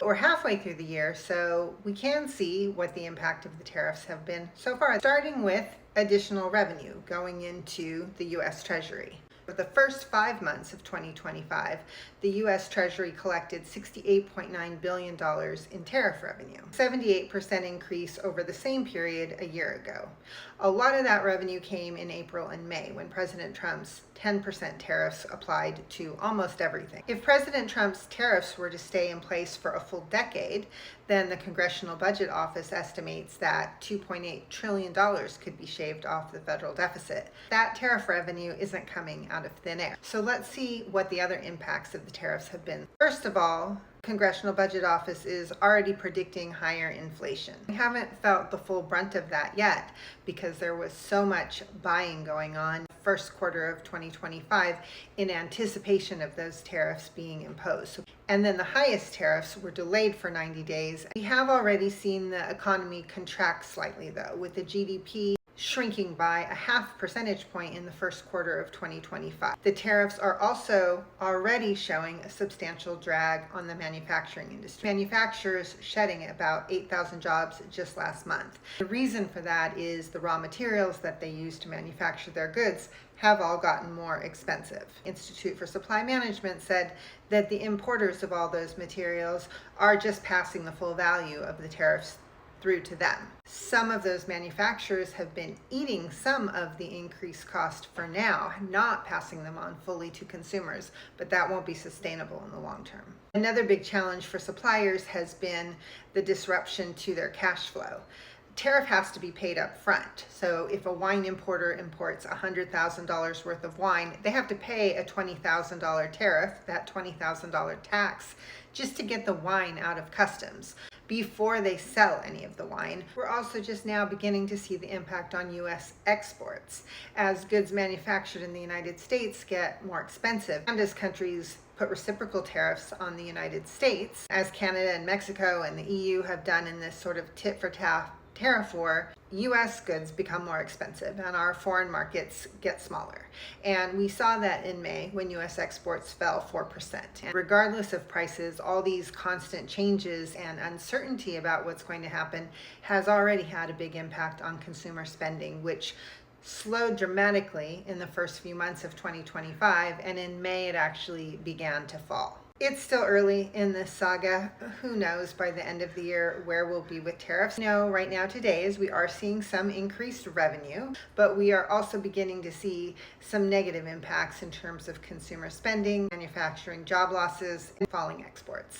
We're halfway through the year, so we can see what the impact of the tariffs have been so far, starting with additional revenue going into the U.S. Treasury. For the first 5 months of 2025, the U.S. Treasury collected $68.9 billion in tariff revenue, 78% increase over the same period a year ago. A lot of that revenue came in April and May when President Trump's 10% tariffs applied to almost everything. If President Trump's tariffs were to stay in place for a full decade, then the Congressional Budget Office estimates that $2.8 trillion could be shaved off the federal deficit. That tariff revenue isn't coming out of thin air. So let's see what the other impacts of the tariffs have been. First of all, Congressional Budget Office is already predicting higher inflation. We haven't felt the full brunt of that yet because there was so much buying going on first quarter of 2025 in anticipation of those tariffs being imposed. And then the highest tariffs were delayed for 90 days. We have already seen the economy contract slightly though, with the GDP shrinking by a half percentage point in the first quarter of 2025. The tariffs are also already showing a substantial drag on the manufacturing industry. Manufacturers shedding about 8,000 jobs just last month. The reason for that is the raw materials that they use to manufacture their goods have all gotten more expensive. Institute for Supply Management said that the importers of all those materials are just passing the full value of the tariffs through to them. Some of those manufacturers have been eating some of the increased cost for now, not passing them on fully to consumers, but that won't be sustainable in the long term. Another big challenge for suppliers has been the disruption to their cash flow. Tariff has to be paid up front. So if a wine importer imports $100,000 worth of wine, they have to pay a $20,000 tariff, that $20,000 tax, just to get the wine out of customs before they sell any of the wine. We're also just now beginning to see the impact on U.S. exports as goods manufactured in the United States get more expensive, and as countries put reciprocal tariffs on the United States, as Canada and Mexico and the EU have done in this sort of tit-for-tat tariff war, U.S. goods become more expensive and our foreign markets get smaller. And we saw that in May when U.S. exports fell 4%. And regardless of prices, all these constant changes and uncertainty about what's going to happen has already had a big impact on consumer spending, which slowed dramatically in the first few months of 2025, and in May it actually began to fall. It's still early in this saga. Who knows by the end of the year where we'll be with tariffs. Right now today is we are seeing some increased revenue, but we are also beginning to see some negative impacts in terms of consumer spending, manufacturing job losses, and falling exports.